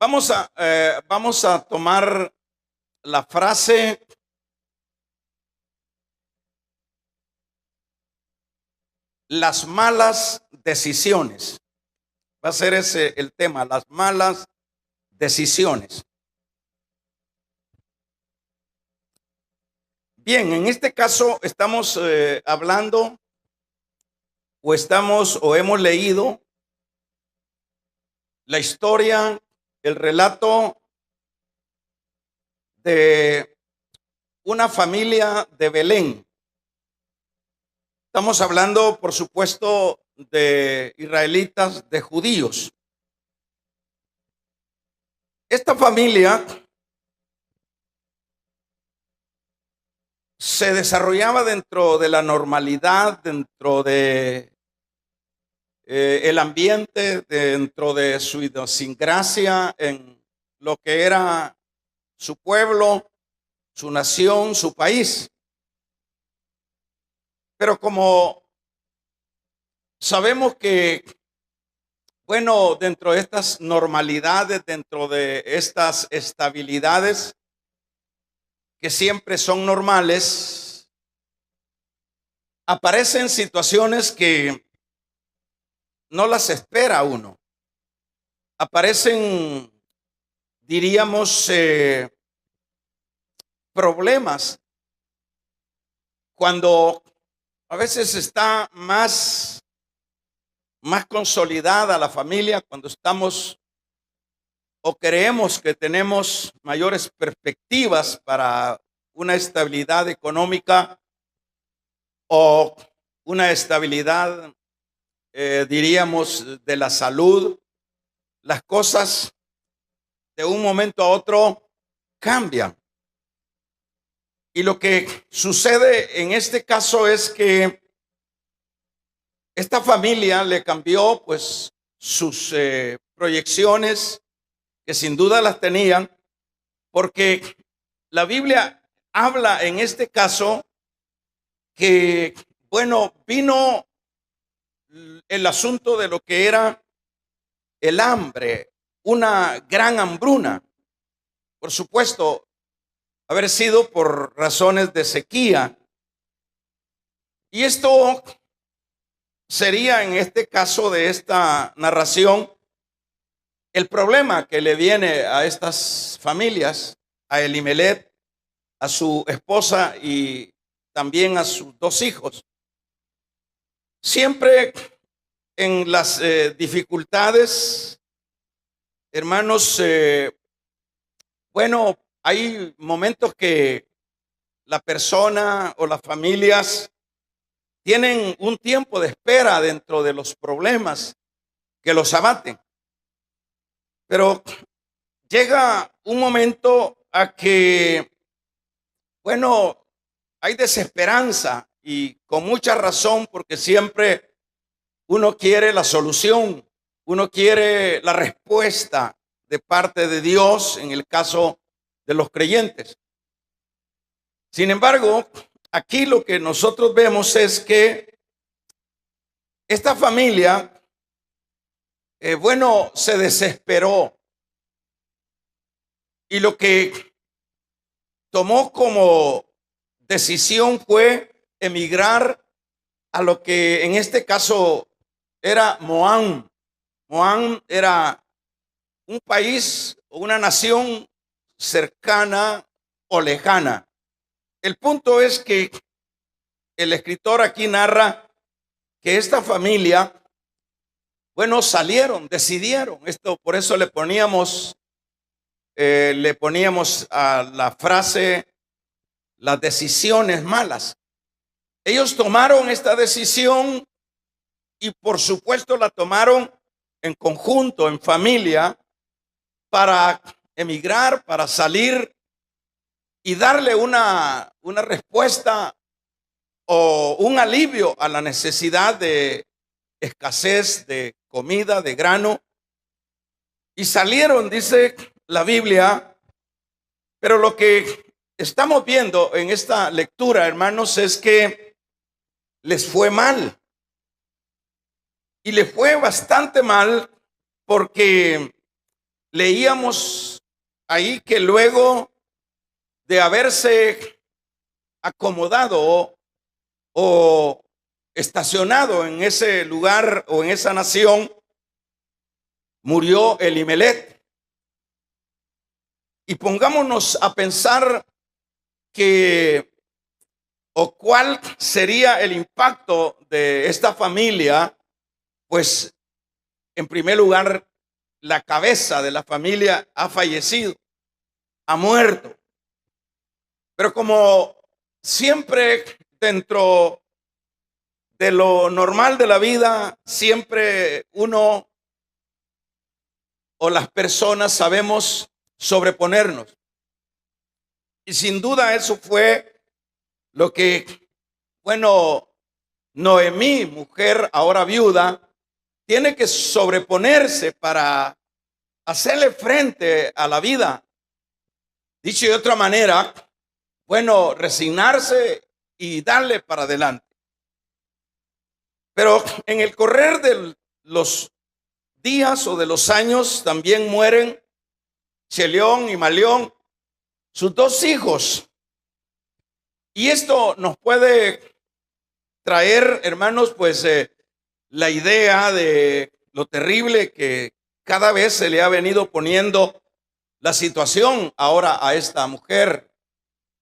Vamos a tomar la frase las malas decisiones. Va a ser ese el tema, las malas decisiones. Bien, en este caso estamos hablando o hemos leído la historia, el relato de una familia de Belén. Estamos hablando, por supuesto, de israelitas, de judíos. Esta familia se desarrollaba dentro de la normalidad, dentro de el ambiente, dentro de su idiosincrasia, en lo que era su pueblo, su nación, su país. Pero como sabemos que, bueno, dentro de estas normalidades, dentro de estas estabilidades que siempre son normales, aparecen situaciones que no las espera uno. Aparecen, diríamos, problemas cuando a veces está más consolidada la familia, cuando estamos o creemos que tenemos mayores perspectivas para una estabilidad económica o una estabilidad, diríamos, de la salud. Las cosas de un momento a otro cambian. Y lo que sucede en este caso es que esta familia le cambió pues sus proyecciones, que sin duda las tenían, porque la Biblia habla en este caso que, bueno, vino el asunto de lo que era el hambre, una gran hambruna. Por supuesto, haber sido por razones de sequía. Y esto sería, en este caso de esta narración, el problema que le viene a estas familias, a Elimelech, a su esposa y también a sus dos hijos. Siempre en las dificultades, hermanos, bueno, hay momentos que la persona o las familias tienen un tiempo de espera dentro de los problemas que los abaten. Pero llega un momento a que, bueno, hay desesperanza y con mucha razón, porque siempre uno quiere la solución, uno quiere la respuesta de parte de Dios en el caso de los creyentes. Sin embargo, aquí lo que nosotros vemos es que esta familia, bueno, se desesperó y lo que tomó como decisión fue emigrar a lo que en este caso era Moab. Moab era un país o una nación cercana o lejana. El punto es que el escritor aquí narra que esta familia, bueno, decidieron esto, por eso le poníamos a la frase las decisiones malas. Ellos tomaron esta decisión y por supuesto la tomaron en conjunto, en familia, para emigrar, para salir y darle una respuesta o un alivio a la necesidad de escasez de comida, de grano. Y salieron, dice la Biblia, pero lo que estamos viendo en esta lectura, hermanos, es que les fue mal. Y les fue bastante mal porque leíamos ahí que luego de haberse acomodado o estacionado en ese lugar o en esa nación, murió Elimelech. Y pongámonos a pensar que o cuál sería el impacto de esta familia. Pues en primer lugar, la cabeza de la familia ha fallecido, ha muerto. Pero como siempre dentro de lo normal de la vida, siempre uno o las personas sabemos sobreponernos. Y sin duda eso fue lo que, bueno, Noemí, mujer ahora viuda, tiene que sobreponerse para hacerle frente a la vida. Dicho de otra manera, bueno, resignarse y darle para adelante. Pero en el correr de los días o de los años también mueren Chelión y Malión, sus dos hijos. Y esto nos puede traer, hermanos, pues la idea de lo terrible que cada vez se le ha venido poniendo la situación ahora a esta mujer.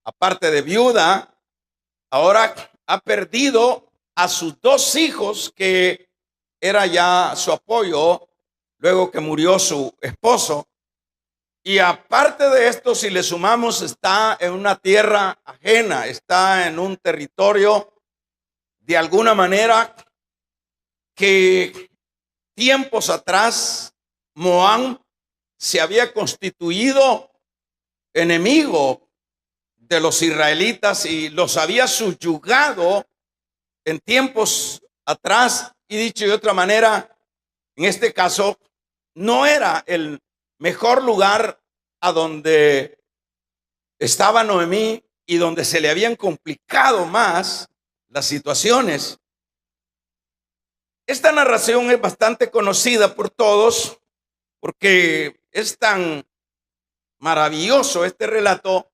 Aparte de viuda, ahora ha perdido a sus dos hijos, que era ya su apoyo luego que murió su esposo. Y aparte de esto, si le sumamos, está en una tierra ajena, está en un territorio de alguna manera que tiempos atrás Moab se había constituido enemigo de los israelitas y los había subyugado en tiempos atrás. Y dicho de otra manera, en este caso, no era el mejor lugar a donde estaba Noemí y donde se le habían complicado más las situaciones. Esta narración es bastante conocida por todos porque es tan maravilloso este relato.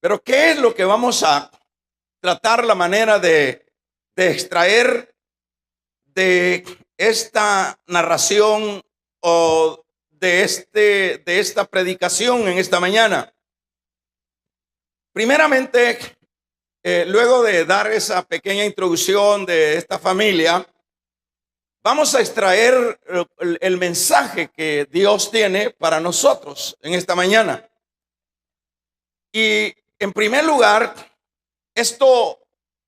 Pero ¿qué es lo que vamos a tratar la manera de extraer de esta narración o de esta predicación en esta mañana? Primeramente, luego de dar esa pequeña introducción de esta familia, vamos a extraer el mensaje que Dios tiene para nosotros en esta mañana. Y en primer lugar, esto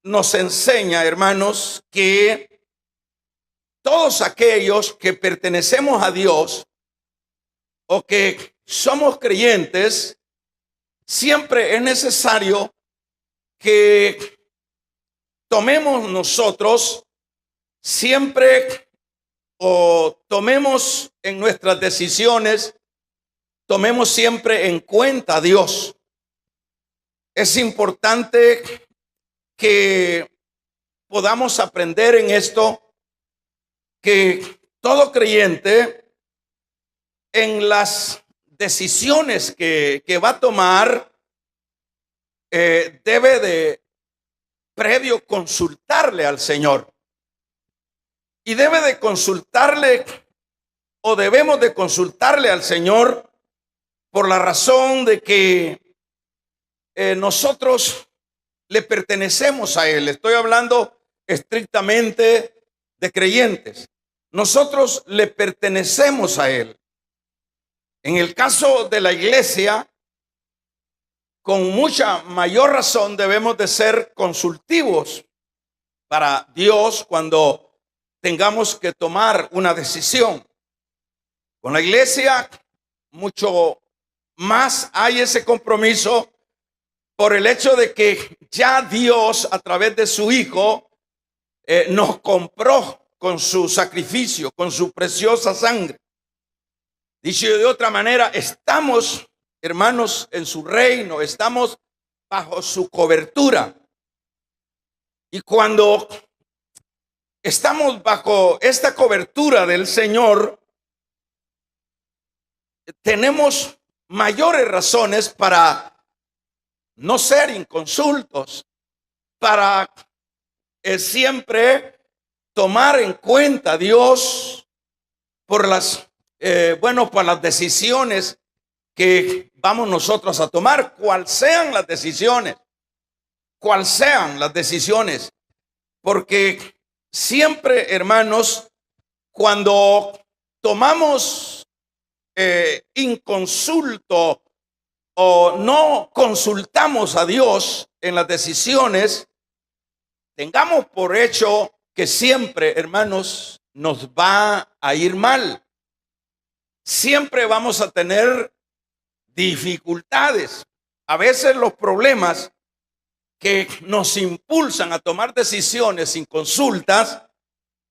nos enseña, hermanos, que todos aquellos que pertenecemos a Dios o que somos creyentes, siempre es necesario que tomemos nosotros siempre o tomemos en nuestras decisiones, tomemos siempre en cuenta a Dios. Es importante que podamos aprender en esto, que todo creyente en las decisiones que va a tomar debe de previo consultarle al Señor. Y debe de consultarle o debemos de consultarle al Señor por la razón de que nosotros le pertenecemos a Él. Estoy hablando estrictamente de creyentes. Nosotros le pertenecemos a Él. En el caso de la iglesia, con mucha mayor razón debemos de ser consultivos para Dios cuando tengamos que tomar una decisión. Con la iglesia, mucho más hay ese compromiso por el hecho de que ya Dios, a través de su Hijo, nos compró con su sacrificio, con su preciosa sangre. Dicho de otra manera, estamos, hermanos, en su reino, estamos bajo su cobertura. Y cuando estamos bajo esta cobertura del Señor, tenemos mayores razones para no ser inconsultos, para siempre tomar en cuenta a Dios por por las decisiones que vamos nosotros a tomar, cual sean las decisiones, porque siempre, hermanos, cuando tomamos inconsulto o no consultamos a Dios en las decisiones, tengamos por hecho que siempre, hermanos, nos va a ir mal. Siempre vamos a tener dificultades. A veces los problemas que nos impulsan a tomar decisiones sin consultas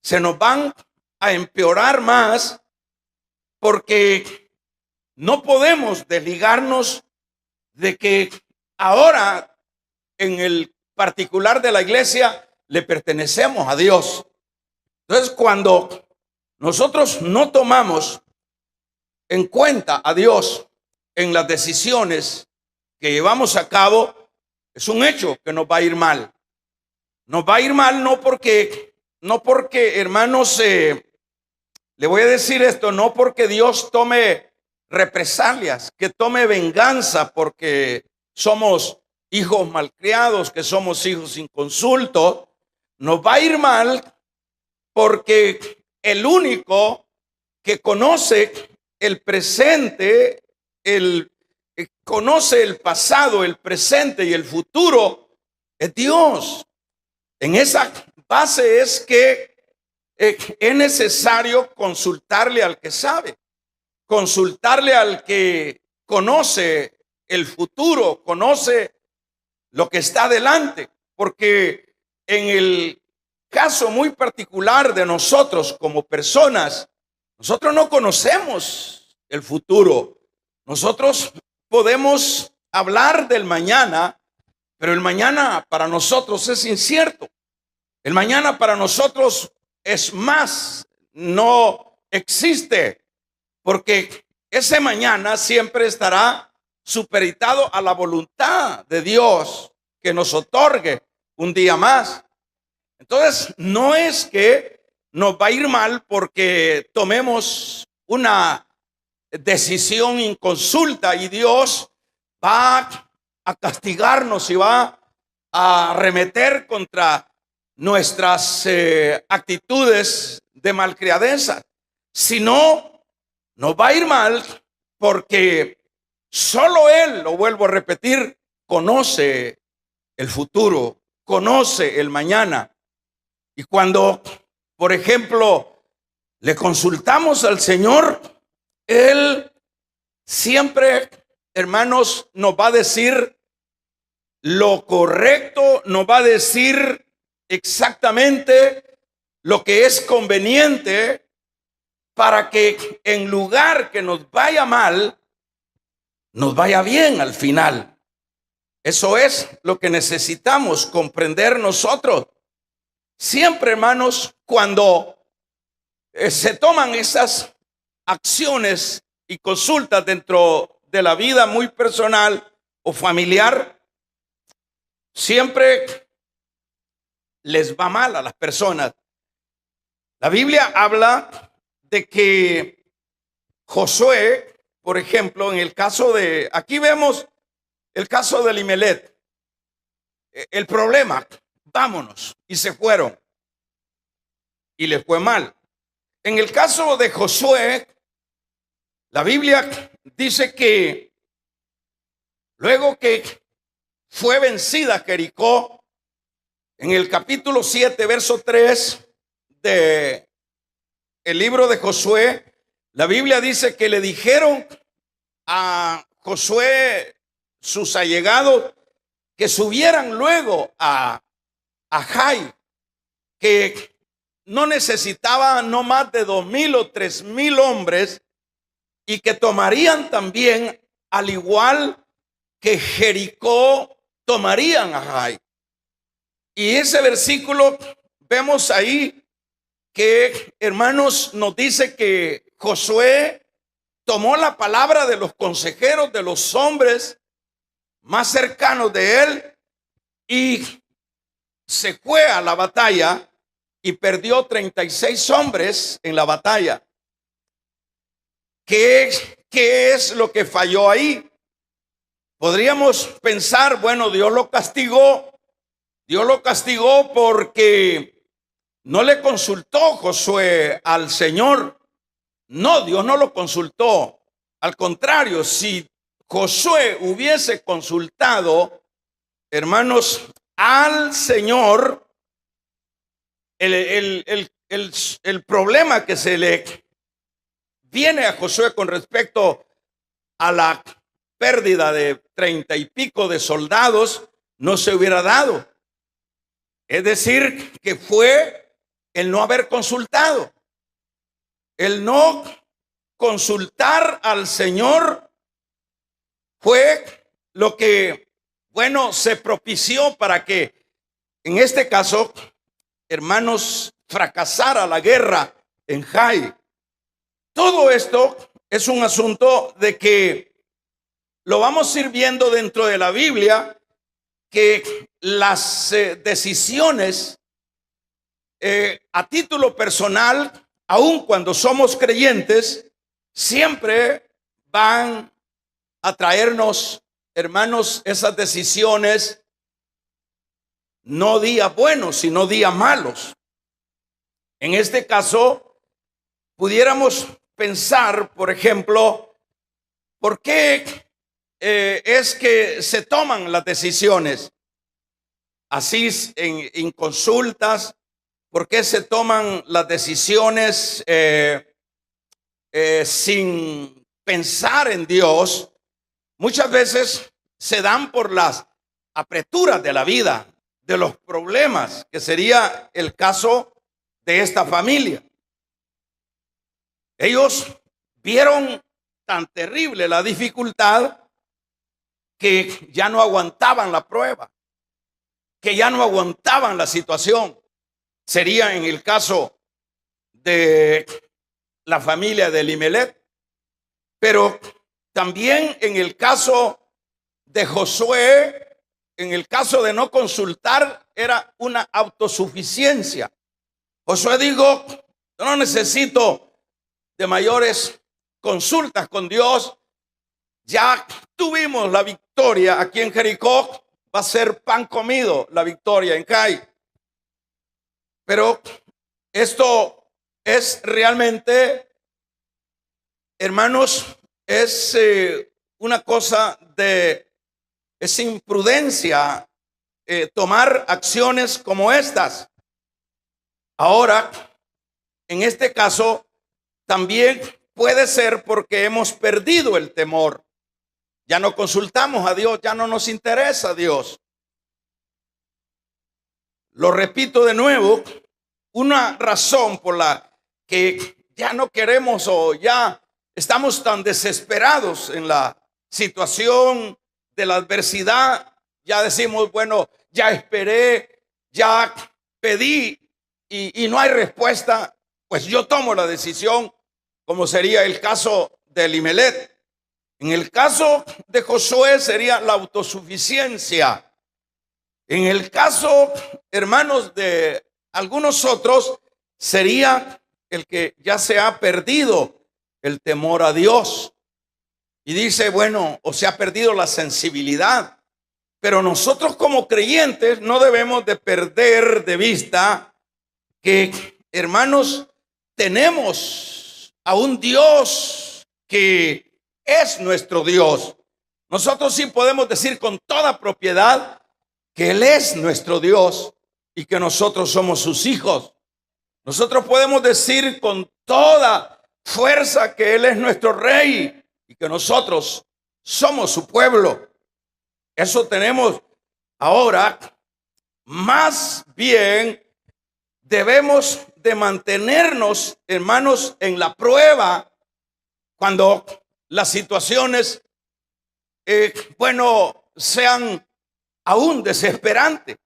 se nos van a empeorar más, porque no podemos desligarnos de que ahora, en el particular de la iglesia, le pertenecemos a Dios. Entonces, cuando nosotros no tomamos en cuenta a Dios en las decisiones que llevamos a cabo, es un hecho que nos va a ir mal. Nos va a ir mal no porque, hermanos, le voy a decir esto, no porque Dios tome represalias, que tome venganza porque somos hijos malcriados, que somos hijos inconsultos. Nos va a ir mal porque el único que conoce el presente, conoce el pasado, el presente y el futuro, es Dios. En esa base es que es necesario consultarle al que sabe, consultarle al que conoce el futuro, conoce lo que está adelante, porque en el caso muy particular de nosotros como personas, nosotros no conocemos el futuro. Nosotros podemos hablar del mañana, pero el mañana para nosotros es incierto. El mañana para nosotros es más, no existe, porque ese mañana siempre estará supeditado a la voluntad de Dios que nos otorgue un día más. Entonces, no es que nos va a ir mal porque tomemos una decisión inconsulta y Dios va a castigarnos y va a arremeter contra nuestras actitudes de malcriadeza, sino nos va a ir mal porque solo Él, lo vuelvo a repetir, conoce el futuro, conoce el mañana. Y cuando, por ejemplo, le consultamos al Señor, Él siempre, hermanos, nos va a decir lo correcto, nos va a decir exactamente lo que es conveniente para que en lugar que nos vaya mal, nos vaya bien al final. Eso es lo que necesitamos comprender nosotros. Siempre, hermanos, cuando se toman esas acciones y consultas dentro de la vida muy personal o familiar, siempre les va mal a las personas. La Biblia habla de que Josué, por ejemplo, en el caso de, aquí vemos el caso de Elimelech, el problema, vámonos, y se fueron, y les fue mal. En el caso de Josué, la Biblia dice que luego que fue vencida Jericó, en el capítulo 7, verso 3 de el libro de Josué, la Biblia dice que le dijeron a Josué, sus allegados, que subieran luego a Jai, que no necesitaba no más de 2,000 o 3,000 hombres, y que tomarían también, al igual que Jericó, tomarían a Jai. Y ese versículo vemos ahí que, hermanos, nos dice que Josué tomó la palabra de los consejeros, de los hombres más cercanos de él, y se fue a la batalla y perdió 36 hombres en la batalla. ¿Qué es lo que falló ahí? Podríamos pensar, bueno, Dios lo castigó porque no le consultó Josué al Señor. No, Dios no lo consultó. Al contrario, si Josué hubiese consultado, hermanos, al Señor, el problema que se le viene a Josué con respecto a la pérdida de 30 y pico de soldados no se hubiera dado. Es decir, que fue el no haber consultado, el no consultar al Señor fue lo que, bueno, se propició para que, en este caso, hermanos, fracasara la guerra en Jai. Todo esto es un asunto de que lo vamos a ir viendo dentro de la Biblia, que las decisiones a título personal, aun cuando somos creyentes, siempre van a traernos, hermanos, esas decisiones, no días buenos, sino días malos. En este caso, pudiéramos pensar, por ejemplo, ¿por qué es que se toman las decisiones así en consultas? ¿Por qué se toman las decisiones sin pensar en Dios? Muchas veces se dan por las apreturas de la vida, de los problemas, que sería el caso de esta familia. Ellos vieron tan terrible la dificultad que ya no aguantaban la prueba, que ya no aguantaban la situación. Sería en el caso de la familia de Elimelech, pero también en el caso de Josué, en el caso de no consultar, era una autosuficiencia. Josué dijo, yo no necesito de mayores consultas con Dios. Ya tuvimos la victoria aquí en Jericó, va a ser pan comido la victoria en Jai. Pero esto es realmente, hermanos, es una cosa es imprudencia tomar acciones como estas. Ahora, en este caso, también puede ser porque hemos perdido el temor. Ya no consultamos a Dios, ya no nos interesa a Dios. Lo repito de nuevo, una razón por la que ya no queremos o ya estamos tan desesperados en la situación de la adversidad, ya decimos, bueno, ya esperé, ya pedí y no hay respuesta, pues yo tomo la decisión, como sería el caso de Elimelech. En el caso de Josué sería la autosuficiencia. En el caso, hermanos, de algunos otros, sería el que ya se ha perdido el temor a Dios. Y dice, bueno, o se ha perdido la sensibilidad. Pero nosotros como creyentes no debemos de perder de vista que, hermanos, tenemos a un Dios que es nuestro Dios. Nosotros sí podemos decir con toda propiedad que Él es nuestro Dios y que nosotros somos sus hijos. Nosotros podemos decir con toda fuerza que Él es nuestro Rey y que nosotros somos su pueblo. Eso tenemos. Ahora, más bien debemos de mantenernos, hermanos, en la prueba cuando las situaciones, sean aún desesperantes.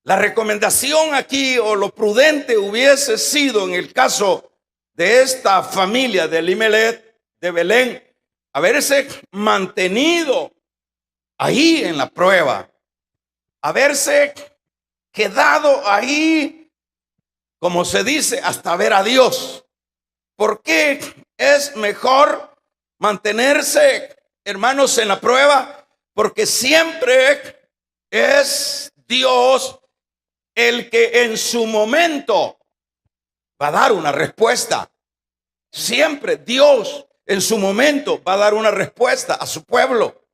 La recomendación aquí o lo prudente hubiese sido en el caso de esta familia de Elimelech, de Belén, haberse mantenido ahí en la prueba, haberse quedado ahí, como se dice, hasta ver a Dios. ¿Por qué es mejor mantenerse, hermanos, en la prueba? Porque siempre es Dios el que en su momento va a dar una respuesta. Siempre Dios en su momento va a dar una respuesta a su pueblo.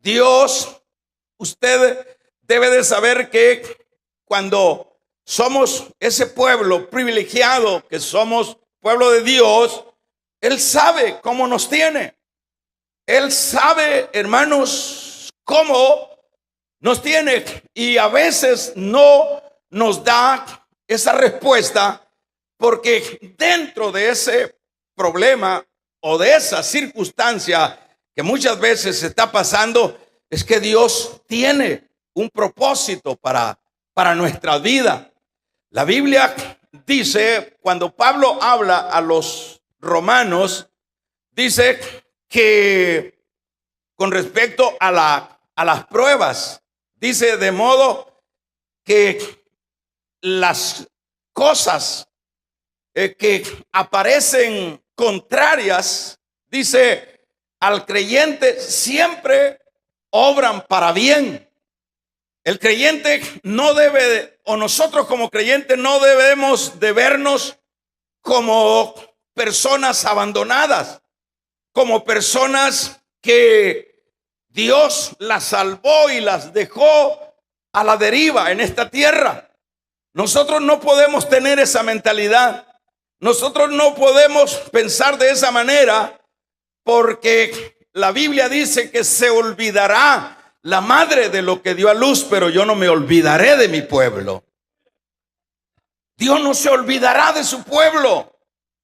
Dios, usted debe de saber que cuando somos ese pueblo privilegiado, que somos pueblo de Dios, Él sabe cómo nos tiene. Él sabe, hermanos, cómo nos tiene, y a veces no nos da esa respuesta porque dentro de ese problema o de esa circunstancia que muchas veces se está pasando, es que Dios tiene un propósito para nuestra vida. La Biblia dice, cuando Pablo habla a los romanos, dice que con respecto a las pruebas, dice de modo que las cosas que aparecen contrarias, dice, al creyente siempre obran para bien. El creyente no debe, o nosotros como creyentes no debemos de vernos como personas abandonadas, como personas que Dios las salvó y las dejó a la deriva en esta tierra. Nosotros no podemos tener esa mentalidad. Nosotros no podemos pensar de esa manera, porque la Biblia dice que se olvidará la madre de lo que dio a luz, pero yo no me olvidaré de mi pueblo. Dios no se olvidará de su pueblo.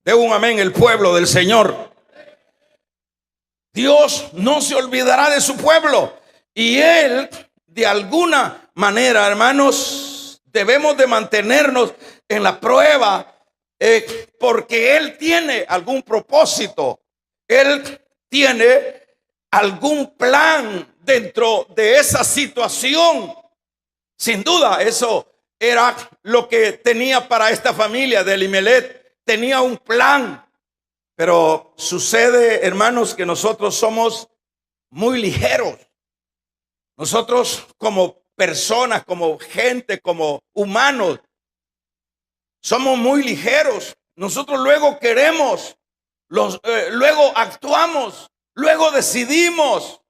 De un amén el pueblo del Señor. Dios no se olvidará de su pueblo. Y Él, de alguna manera, hermanos, debemos de mantenernos en la prueba, porque Él tiene algún propósito. Él tiene algún plan dentro de esa situación. Sin duda, eso era lo que tenía para esta familia de Elimelech. Tenía un plan. Pero sucede, hermanos, que nosotros somos muy ligeros. Nosotros como personas, como gente, como humanos, somos muy ligeros. Nosotros luego queremos, luego actuamos, luego decidimos.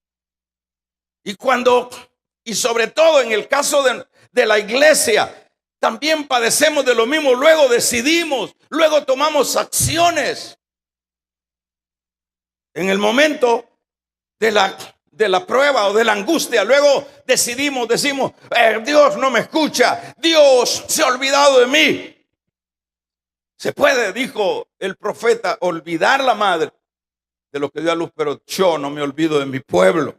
Y sobre todo en el caso de la iglesia, también padecemos de lo mismo. Luego decidimos, luego tomamos acciones. En el momento de la prueba o de la angustia, luego decimos, Dios no me escucha, Dios se ha olvidado de mí. Se puede, dijo el profeta, olvidar la madre de lo que dio a luz, pero yo no me olvido de mi pueblo.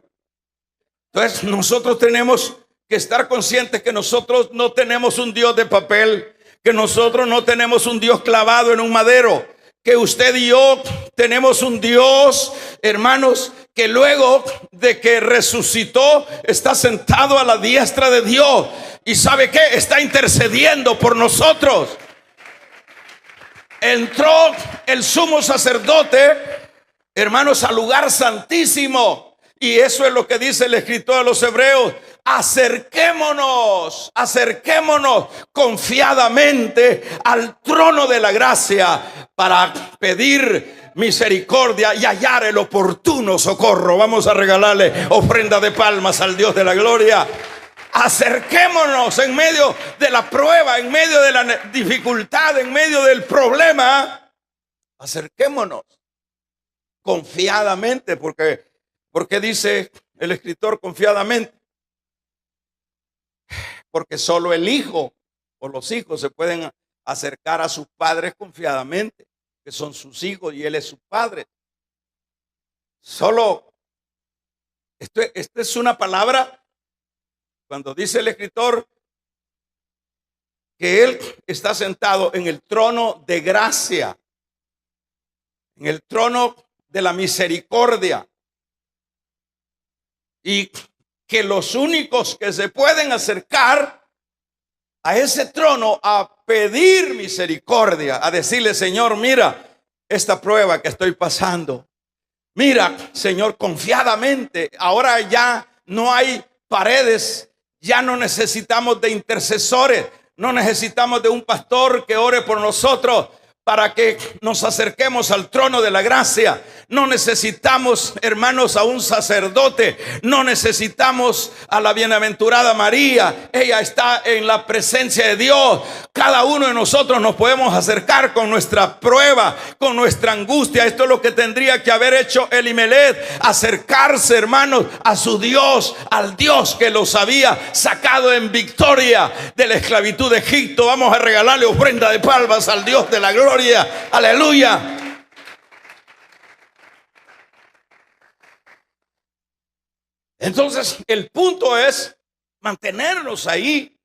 Entonces nosotros tenemos que estar conscientes que nosotros no tenemos un Dios de papel, que nosotros no tenemos un Dios clavado en un madero, que usted y yo tenemos un Dios, hermanos, que luego de que resucitó está sentado a la diestra de Dios. ¿Y sabe qué? Está intercediendo por nosotros. Entró el sumo sacerdote, hermanos, al lugar santísimo. Y eso es lo que dice el escritor de los Hebreos. Acerquémonos confiadamente al trono de la gracia para pedir misericordia y hallar el oportuno socorro. Vamos a regalarle ofrenda de palmas al Dios de la gloria. Acerquémonos en medio de la prueba, en medio de la dificultad, en medio del problema. Acerquémonos confiadamente, porque dice el escritor confiadamente. Porque solo el hijo o los hijos se pueden acercar a sus padres confiadamente, que son sus hijos y él es su padre. Solo, esta es una palabra, cuando dice el escritor que él está sentado en el trono de gracia, en el trono de la misericordia. Y que los únicos que se pueden acercar a ese trono a pedir misericordia, a decirle: Señor, mira esta prueba que estoy pasando. Mira, Señor, confiadamente, ahora ya no hay paredes, ya no necesitamos de intercesores, no necesitamos de un pastor que ore por nosotros para que nos acerquemos al trono de la gracia. No necesitamos, hermanos, a un sacerdote. No necesitamos a la bienaventurada María. Ella está en la presencia de Dios. Cada uno de nosotros nos podemos acercar con nuestra prueba, con nuestra angustia. Esto es lo que tendría que haber hecho Elimelech: acercarse, hermanos, a su Dios, al Dios que los había sacado en victoria de la esclavitud de Egipto. Vamos a regalarle ofrenda de palmas al Dios de la gloria. Aleluya. Entonces el punto es mantenernos ahí.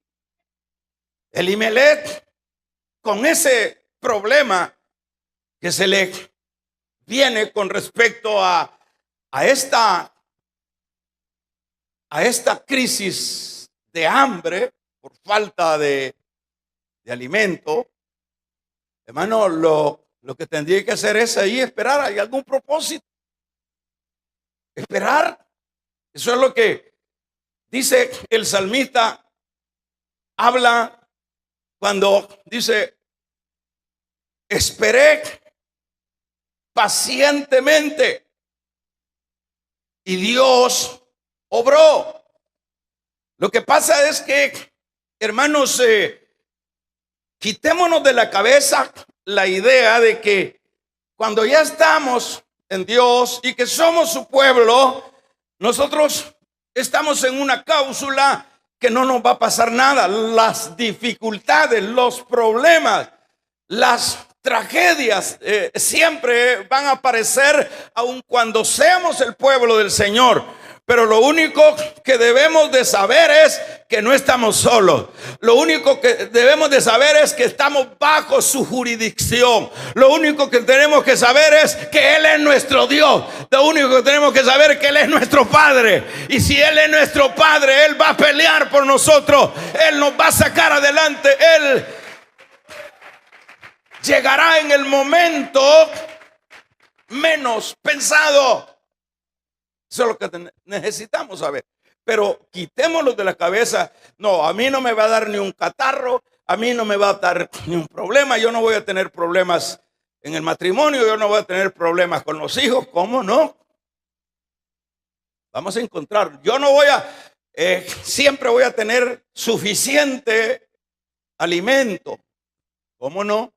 Elimelech, con ese problema que se le viene con respecto a esta crisis de hambre por falta de alimento, hermano, lo que tendría que hacer es ahí esperar. Hay algún propósito. Esperar. Eso es lo que dice el salmista. Habla cuando dice: esperé pacientemente y Dios obró. Lo que pasa es que, hermanos, quitémonos de la cabeza la idea de que cuando ya estamos en Dios y que somos su pueblo, nosotros estamos en una cápsula que no nos va a pasar nada. Las dificultades, los problemas, las tragedias siempre van a aparecer, aun cuando seamos el pueblo del Señor. Pero lo único que debemos de saber es que no estamos solos. Lo único que debemos de saber es que estamos bajo su jurisdicción. Lo único que tenemos que saber es que Él es nuestro Dios. Lo único que tenemos que saber es que Él es nuestro Padre. Y si Él es nuestro Padre, Él va a pelear por nosotros. Él nos va a sacar adelante. Él llegará en el momento menos pensado. Eso es lo que necesitamos saber. Pero quitémoslo de la cabeza. No, a mí no me va a dar ni un catarro, a mí no me va a dar ni un problema. Yo no voy a tener problemas en el matrimonio, yo no voy a tener problemas con los hijos. ¿Cómo no? Vamos a encontrar. Yo no voy a, siempre voy a tener suficiente alimento. ¿Cómo no?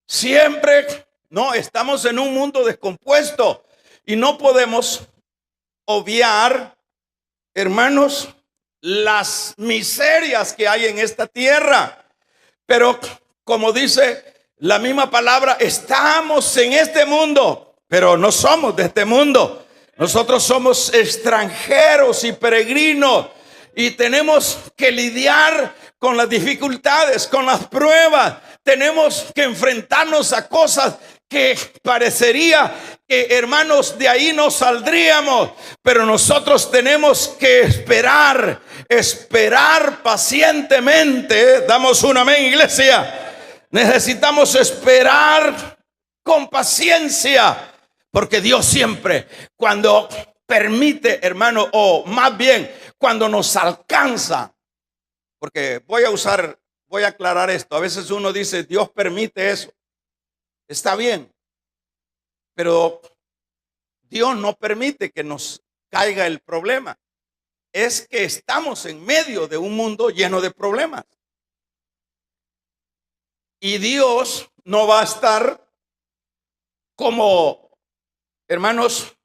Siempre, no, estamos en un mundo descompuesto y no podemos obviar, hermanos, las miserias que hay en esta tierra. Pero como dice la misma palabra, estamos en este mundo, pero no somos de este mundo. Nosotros somos extranjeros y peregrinos y tenemos que lidiar con las dificultades, con las pruebas. Tenemos que enfrentarnos a cosas que parecería que, hermanos, de ahí no saldríamos, pero nosotros tenemos que esperar pacientemente. Damos un amén, iglesia. Necesitamos esperar con paciencia, porque Dios siempre, cuando permite, hermano, o más bien cuando nos alcanza, porque voy a aclarar esto. A veces uno dice: Dios permite eso. Está bien, pero Dios no permite que nos caiga el problema. Es que estamos en medio de un mundo lleno de problemas. Y Dios no va a estar como, hermanos,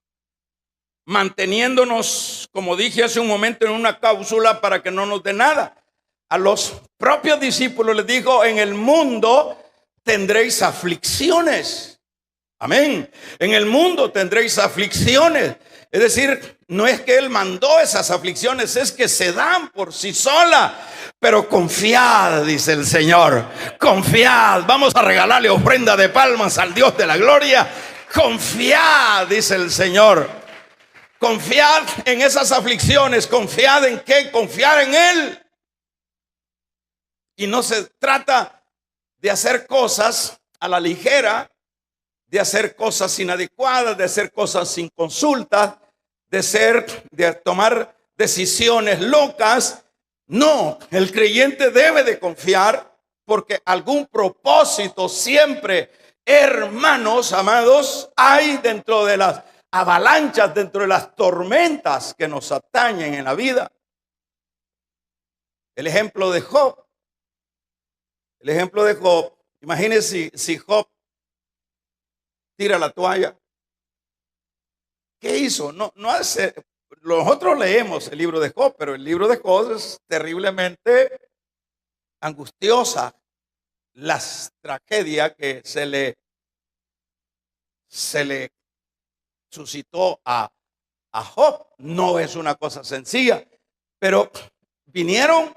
manteniéndonos, como dije hace un momento, en una cápsula para que no nos dé nada. A los propios discípulos les dijo: en el mundo tendréis aflicciones. Amén. En el mundo tendréis aflicciones. Es decir, no es que Él mandó esas aflicciones, es que se dan por sí solas. Pero confiad, dice el Señor, confiad. Vamos a regalarle ofrenda de palmas al Dios de la gloria. confiad, dice el Señor. Confiad en esas aflicciones. Confiad en qué, confiar en Él. Y no se trata de hacer cosas a la ligera, de hacer cosas inadecuadas, de hacer cosas sin consulta, de tomar decisiones locas. No, el creyente debe de confiar, porque algún propósito siempre, hermanos amados, hay dentro de las avalanchas, dentro de las tormentas que nos atañen en la vida. El ejemplo de Job. El ejemplo de Job. Imagínense si Job tira la toalla. ¿Qué hizo? No hace. Nosotros leemos el libro de Job, pero el libro de Job es terriblemente angustiosa. La tragedia que se le suscitó a Job no es una cosa sencilla, pero vinieron,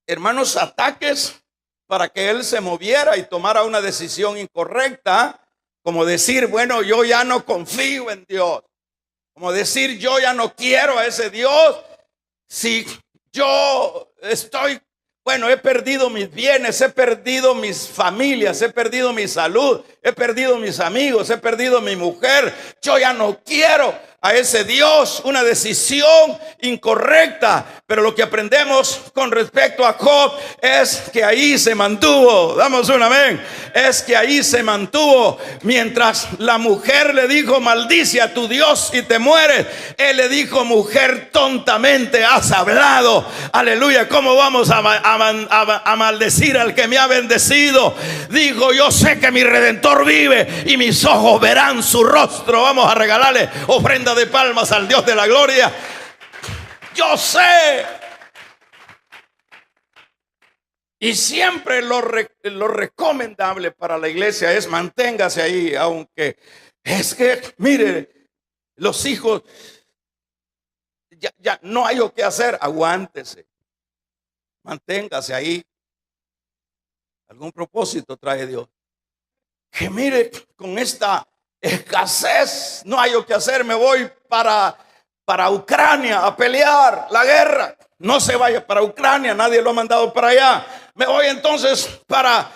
hermanos, ataques para que él se moviera y tomara una decisión incorrecta, como decir, bueno, yo ya no confío en Dios, como decir, yo ya no quiero a ese Dios. Si yo estoy, bueno, he perdido mis bienes, he perdido mis familias, he perdido mi salud, he perdido mis amigos, he perdido mi mujer, yo ya no quiero a ese Dios. Una decisión incorrecta. Pero lo que aprendemos con respecto a Job es que ahí se mantuvo. Damos un amén. Es que ahí se mantuvo. Mientras la mujer le dijo, maldice a tu Dios y te mueres, él le dijo, mujer, tontamente has hablado. Aleluya. ¿Cómo vamos a maldecir al que me ha bendecido? Dijo, yo sé que mi Redentor vive y mis ojos verán su rostro. Vamos a regalarle ofrenda de palmas al Dios de la gloria. Yo sé. Y siempre lo recomendable para la iglesia es manténgase ahí, aunque es que, mire, los hijos ya no hay lo que hacer. Aguántese, manténgase ahí. Algún propósito trae Dios. Que mire, con esta escasez no hay lo que hacer, me voy para Ucrania a pelear la guerra. No se vaya para Ucrania, nadie lo ha mandado para allá. Me voy entonces para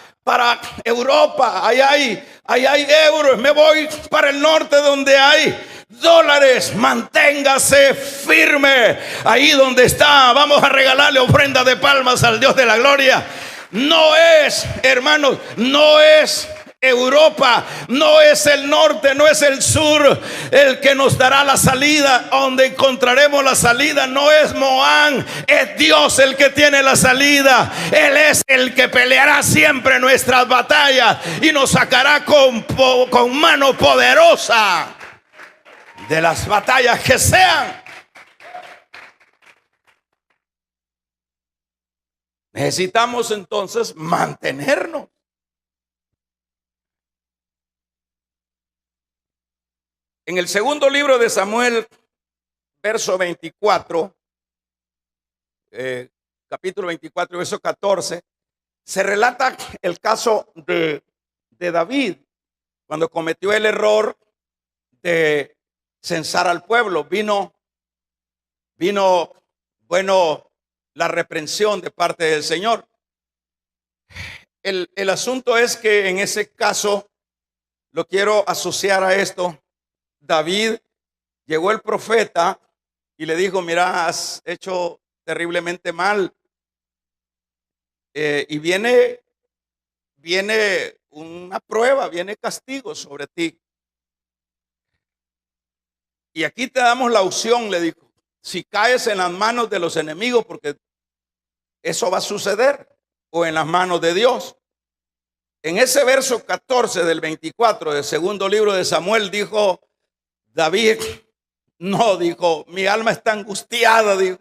Europa, allá hay euros. Me voy para el norte donde hay dólares. Manténgase firme ahí donde está. Vamos a regalarle ofrenda de palmas al Dios de la gloria. No es, hermanos, no es Europa, no es el norte, no es el sur el que nos dará la salida. Donde encontraremos la salida no es Moán, es Dios el que tiene la salida. Él es el que peleará siempre nuestras batallas y nos sacará con mano poderosa de las batallas que sean. Necesitamos entonces mantenernos. En el segundo libro de Samuel, verso 24, capítulo 24, verso 14, se relata el caso de David, cuando cometió el error de censar al pueblo. Vino, bueno, la reprensión de parte del Señor. El asunto es que en ese caso, lo quiero asociar a esto. David, llegó el profeta y le dijo, mira, has hecho terriblemente mal. Y viene una prueba, viene castigo sobre ti. Y aquí te damos la opción, le dijo, si caes en las manos de los enemigos, porque eso va a suceder, o en las manos de Dios. En ese verso 14 del 24 del segundo libro de Samuel dijo David, no, dijo, mi alma está angustiada, dijo,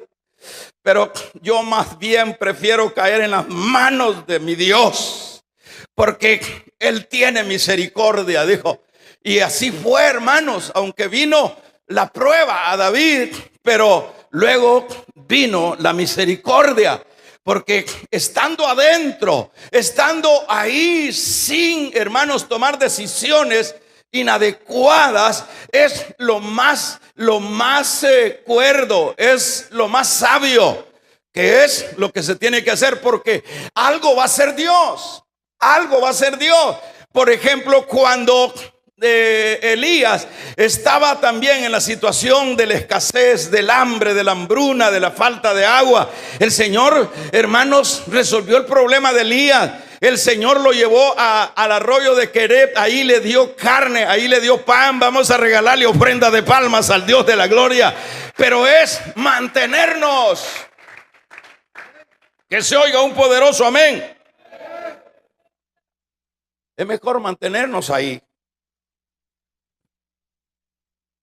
pero yo más bien prefiero caer en las manos de mi Dios, porque Él tiene misericordia, dijo. Y así fue, hermanos, aunque vino la prueba a David, pero luego vino la misericordia. Porque estando adentro, estando ahí sin, hermanos, tomar decisiones inadecuadas es lo más cuerdo, es lo más sabio, que es lo que se tiene que hacer, porque algo va a hacer Dios, algo va a hacer Dios. Por ejemplo, cuando Elías estaba también en la situación de la escasez, del hambre, de la hambruna, de la falta de agua, el Señor, hermanos, resolvió el problema de Elías. El Señor lo llevó al arroyo de Quereb, ahí le dio carne, ahí le dio pan. Vamos a regalarle ofrenda de palmas al Dios de la gloria. Pero es mantenernos. Que se oiga un poderoso amén. Es mejor mantenernos ahí.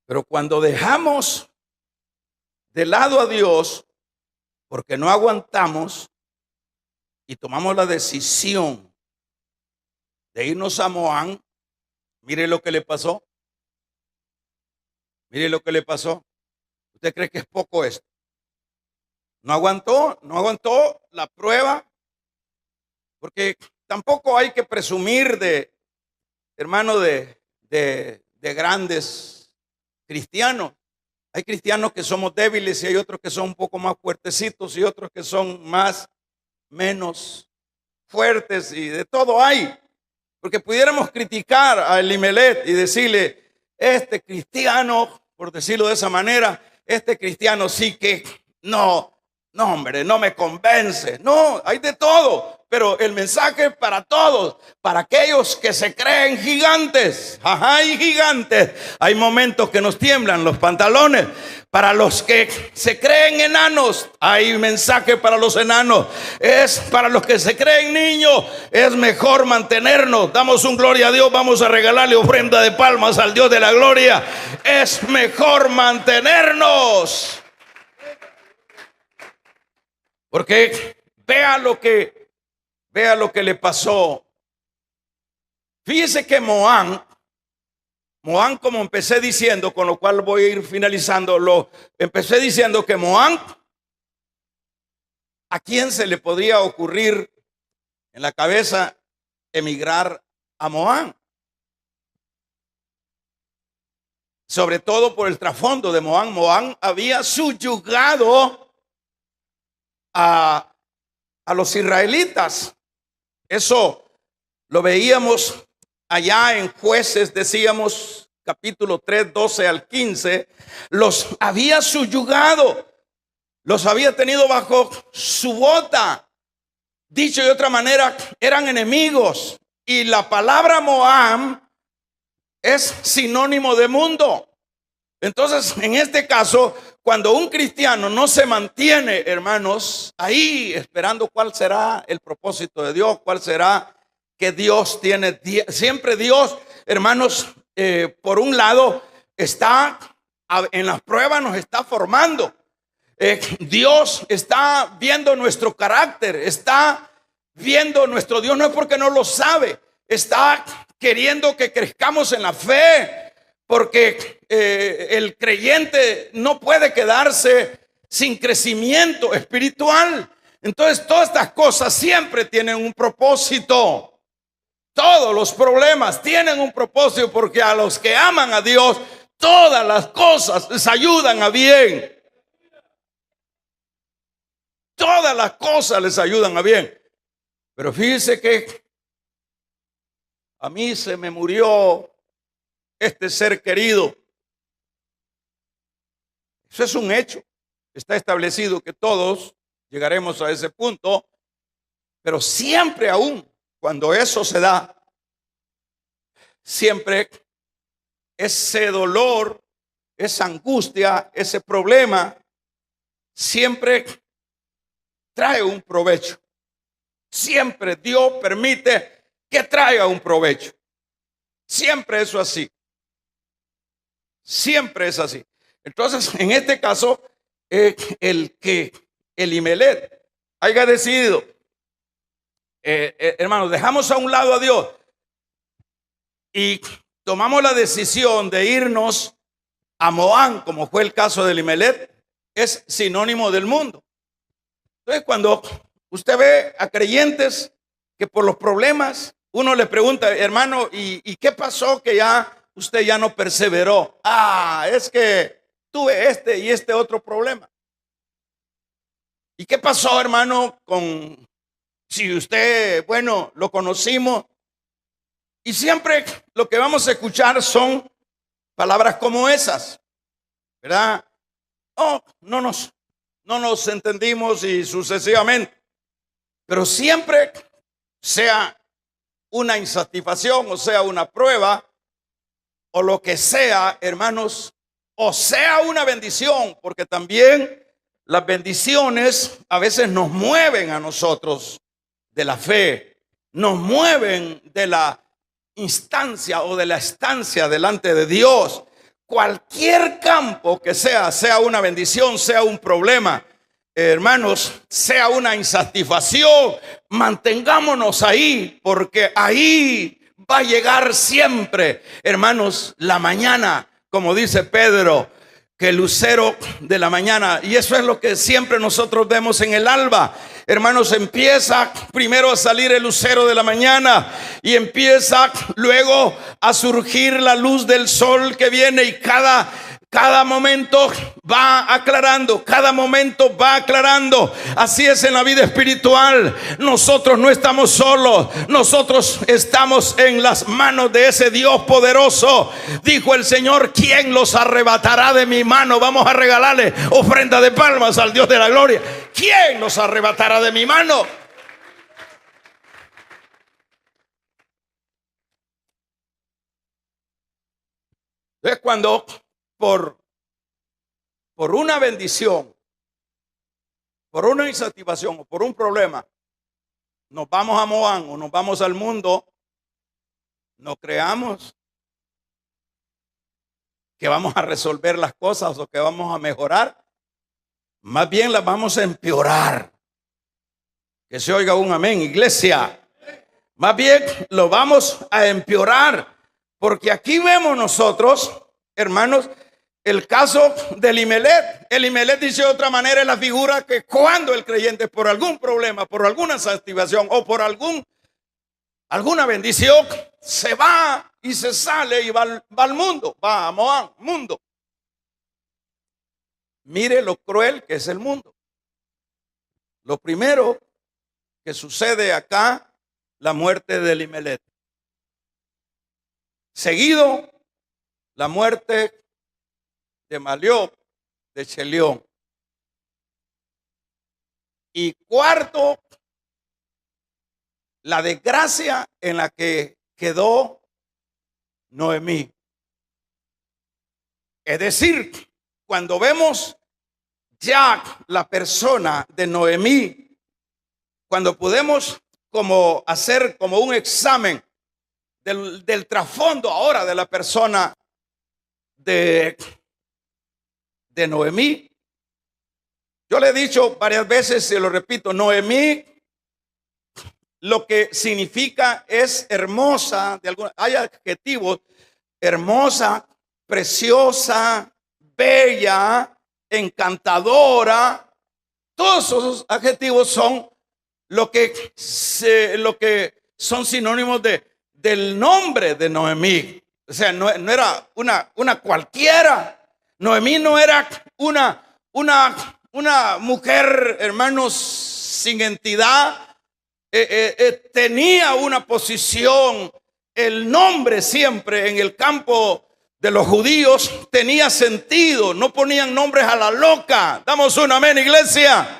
Pero cuando dejamos de lado a Dios, porque no aguantamos y tomamos la decisión de irnos a Moab, mire lo que le pasó. Mire lo que le pasó. ¿Usted cree que es poco esto? No aguantó la prueba, porque tampoco hay que presumir de, hermano, de grandes cristianos. Hay cristianos que somos débiles y hay otros que son un poco más fuertecitos y otros que son menos fuertes, y de todo hay. Porque pudiéramos criticar a Elimelech y decirle, este cristiano, por decirlo de esa manera, este cristiano sí que no, hombre, no me convence. No, hay de todo. Pero el mensaje es para todos, para aquellos que se creen gigantes. Ajá, hay gigantes. Hay momentos que nos tiemblan los pantalones. Para los que se creen enanos, hay mensaje para los enanos. Es para los que se creen niños. Es mejor mantenernos. Damos un gloria a Dios. Vamos a regalarle ofrenda de palmas al Dios de la gloria. Es mejor mantenernos. Porque vea lo que le pasó. Fíjese que Moab, como empecé diciendo, con lo cual voy a ir finalizando, empecé diciendo que Moab, ¿a quién se le podría ocurrir en la cabeza emigrar a Moab? Sobre todo por el trasfondo de Moab. Moab había subyugado a los israelitas. Eso lo veíamos allá en Jueces, decíamos, capítulo 3, 12 al 15. Los había subyugado, los había tenido bajo su bota. Dicho de otra manera, eran enemigos. Y la palabra Moab es sinónimo de mundo. Entonces, en este caso, cuando un cristiano no se mantiene, hermanos, ahí esperando cuál será el propósito de Dios, cuál será que Dios tiene, siempre Dios, hermanos, por un lado está en las pruebas, nos está formando. Dios está viendo nuestro carácter, está viendo nuestro Dios, no es porque no lo sabe, está queriendo que crezcamos en la fe. Porque el creyente no puede quedarse sin crecimiento espiritual. Entonces todas estas cosas siempre tienen un propósito. Todos los problemas tienen un propósito, porque a los que aman a Dios, todas las cosas les ayudan a bien. Todas las cosas les ayudan a bien. Pero fíjense que a mí se me murió este ser querido. Eso es un hecho. Está establecido que todos llegaremos a ese punto, pero siempre, aún cuando eso se da, siempre ese dolor, esa angustia, ese problema, siempre trae un provecho. Siempre Dios permite que traiga un provecho. Siempre eso así. Siempre es así. Entonces, en este caso, el que Elimelech haya decidido, hermanos, dejamos a un lado a Dios y tomamos la decisión de irnos a Moab, como fue el caso de Elimelech, es sinónimo del mundo. Entonces, cuando usted ve a creyentes que por los problemas, uno le pregunta, hermano, ¿y qué pasó que ya usted ya no perseveró. Es que tuve este y este otro problema. ¿Y qué pasó, hermano, con si usted, bueno, lo conocimos? Y siempre lo que vamos a escuchar son palabras como esas, ¿verdad? No nos entendimos y sucesivamente. Pero siempre sea una insatisfacción, o sea, una prueba, o lo que sea, hermanos, o sea una bendición, porque también las bendiciones a veces nos mueven a nosotros de la fe, nos mueven de la instancia o de la estancia delante de Dios. Cualquier campo que sea una bendición, sea un problema, hermanos, sea una insatisfacción, mantengámonos ahí, porque ahí va a llegar siempre, hermanos, la mañana, como dice Pedro, que el lucero de la mañana. Y eso es lo que siempre nosotros vemos en el alba. Hermanos, empieza primero a salir el lucero de la mañana y empieza luego a surgir la luz del sol que viene, y cada momento va aclarando, cada momento va aclarando. Así es en la vida espiritual. Nosotros no estamos solos, nosotros estamos en las manos de ese Dios poderoso. Dijo el Señor: ¿quién los arrebatará de mi mano? Vamos a regalarle ofrenda de palmas al Dios de la gloria. ¿Quién los arrebatará de mi mano? Es cuando por una bendición, por una insatisfacción o por un problema, nos vamos a Moab o nos vamos al mundo, no creamos que vamos a resolver las cosas o que vamos a mejorar. Más bien las vamos a empeorar. Que se oiga un amén, iglesia. Más bien lo vamos a empeorar, porque aquí vemos nosotros, hermanos, el caso de Elimelech. Elimelech, dice de otra manera, es la figura que cuando el creyente por algún problema, por alguna satisfacción o por alguna bendición, se va y se sale y va al mundo, va a Moab, mundo. Mire lo cruel que es el mundo. Lo primero que sucede acá, la muerte de Elimelech. Seguido, la muerte de Malió, de Chelión. Y cuarto, la desgracia en la que quedó Noemí. Es decir, cuando vemos ya la persona de Noemí, cuando podemos como hacer como un examen del trasfondo ahora de la persona de Noemí. Yo le he dicho varias veces, se lo repito, Noemí lo que significa es hermosa, hay adjetivos: hermosa, preciosa, bella, encantadora. Todos esos adjetivos son lo que son sinónimos del nombre de Noemí. O sea, no era una cualquiera. Noemí no era una mujer, hermanos, sin entidad. Tenía una posición. El nombre siempre en el campo de los judíos tenía sentido. No ponían nombres a la loca. Damos un amén, iglesia.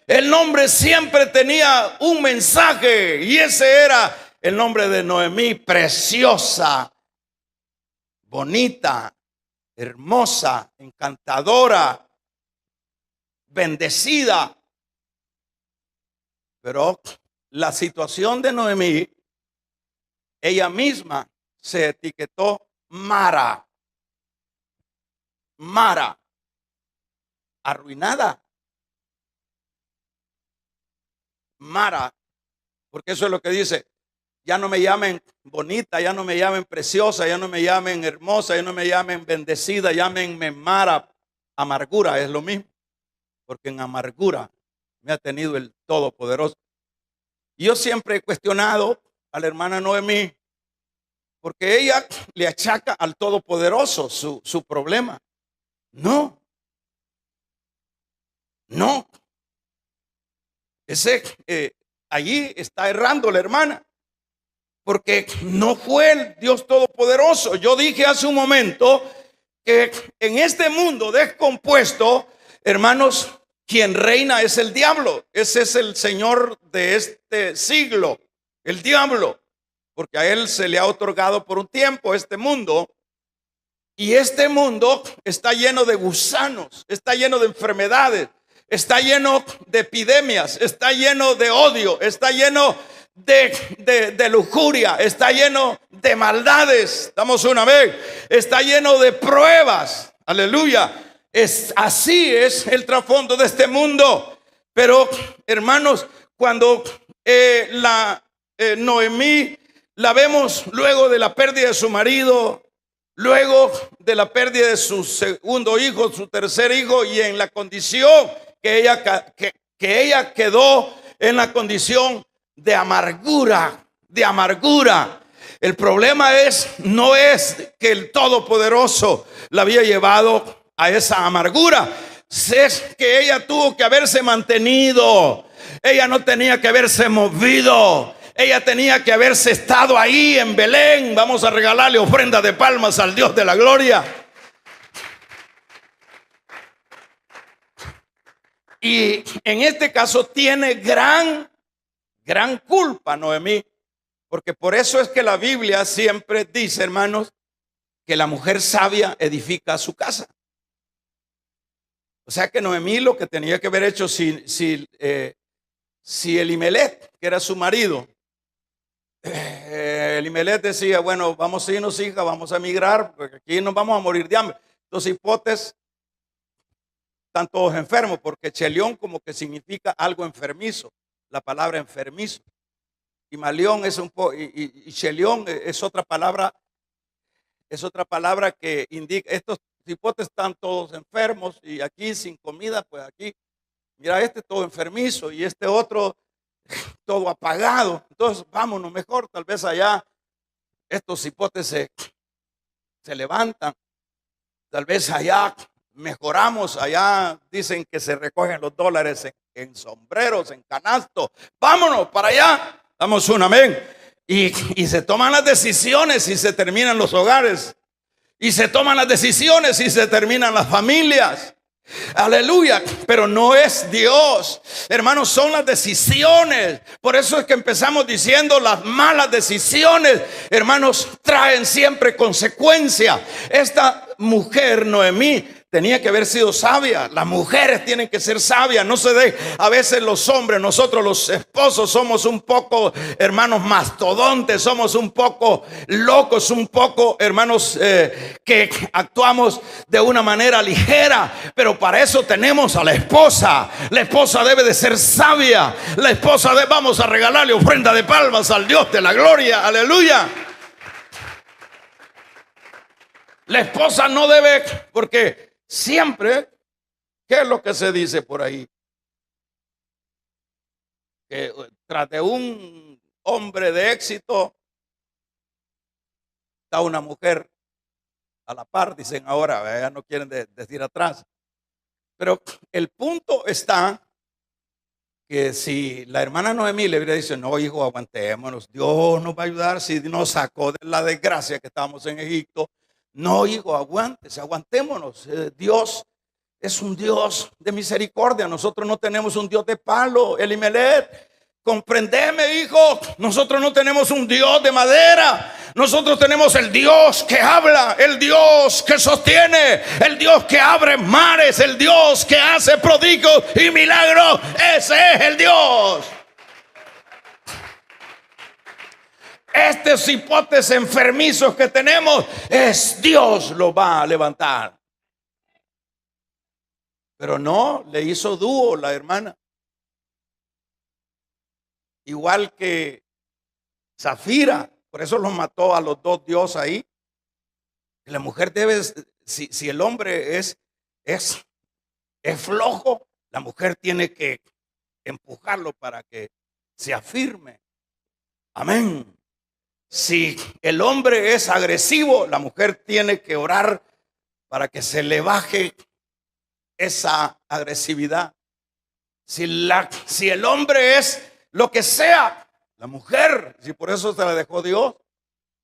El nombre siempre tenía un mensaje, y ese era el nombre de Noemí: preciosa, bonita, hermosa, encantadora, bendecida. Pero la situación de Noemí, ella misma se etiquetó Mara. Mara, arruinada. Mara, porque eso es lo que dice: ya no me llamen bonita, ya no me llamen preciosa, ya no me llamen hermosa, ya no me llamen bendecida, llámenme Mara. Amargura es lo mismo, porque en amargura me ha tenido el Todopoderoso. Y yo siempre he cuestionado a la hermana Noemí, porque ella le achaca al Todopoderoso su problema. No, no. Allí está errando la hermana, porque no fue el Dios Todopoderoso. Yo dije hace un momento que en este mundo descompuesto, hermanos, quien reina es el diablo. Ese es el señor de este siglo, el diablo, porque a él se le ha otorgado por un tiempo este mundo. Y este mundo está lleno de gusanos, está lleno de enfermedades, está lleno de epidemias, está lleno de odio, está lleno de lujuria, está lleno de maldades. Damos una vez, está lleno de pruebas. Aleluya. Así es el trasfondo de este mundo. Pero hermanos, cuando Noemí la vemos luego de la pérdida de su marido, luego de la pérdida de su segundo hijo, su tercer hijo, y en la condición que ella quedó en la condición de amargura, de amargura. El problema no es que el Todopoderoso la había llevado a esa amargura, es que ella tuvo que haberse mantenido. Ella no tenía que haberse movido. Ella tenía que haberse estado ahí en Belén. Vamos a regalarle ofrenda de palmas al Dios de la gloria. Y en este caso tiene gran culpa Noemí, porque por eso es que la Biblia siempre dice, hermanos, que la mujer sabia edifica su casa. O sea que Noemí lo que tenía que haber hecho si Elimelech, que era su marido, Elimelech decía, bueno, vamos a irnos, hija, vamos a emigrar, porque aquí nos vamos a morir de hambre. Los hipotes están todos enfermos, porque chelión como que significa algo enfermizo, la palabra enfermizo. Y malión es un poco, y chelión es otra palabra que indica, estos hipotes están todos enfermos, y aquí sin comida, pues aquí, mira, este todo enfermizo, y este otro todo apagado. Entonces vámonos mejor, tal vez allá estos hipotes se levantan, tal vez allá mejoramos, allá dicen que se recogen los dólares en sombreros, en canastos. Vámonos para allá, damos un amén. Y se toman las decisiones y se terminan los hogares, y se toman las decisiones y se terminan las familias. Aleluya, pero no es Dios, hermanos, son las decisiones. Por eso es que empezamos diciendo, las malas decisiones, hermanos, traen siempre consecuencias. Esta mujer Noemí tenía que haber sido sabia. Las mujeres tienen que ser sabias. No se dejen. A veces los hombres, nosotros los esposos somos un poco, hermanos, mastodontes, somos un poco locos, un poco, hermanos, que actuamos de una manera ligera. Pero para eso tenemos a la esposa. La esposa debe de ser sabia. La esposa vamos a regalarle ofrenda de palmas al Dios de la gloria. Aleluya. La esposa no debe, porque siempre, ¿qué es lo que se dice por ahí? Que tras de un hombre de éxito está una mujer a la par, dicen ahora, ya no quieren decir atrás. Pero el punto está que si la hermana Noemí le hubiera dicho, no, hijo, aguantémonos, Dios nos va a ayudar si nos sacó de la desgracia que estábamos en Egipto. No, hijo, aguantémonos. Dios es un Dios de misericordia. Nosotros no tenemos un Dios de palo. Elimelech, comprendeme, hijo. Nosotros no tenemos un Dios de madera. Nosotros tenemos el Dios que habla, el Dios que sostiene, el Dios que abre mares, el Dios que hace prodigios y milagros. Ese es el Dios. Estos hipotes enfermizos que tenemos, es Dios lo va a levantar. Pero no, le hizo dúo la hermana. Igual que Zafira, por eso los mató a los dos dioses ahí. La mujer debe, si el hombre es flojo, la mujer tiene que empujarlo para que se afirme. Amén. Si el hombre es agresivo, la mujer tiene que orar para que se le baje esa agresividad. Si el hombre es lo que sea, la mujer, si por eso se la dejó Dios,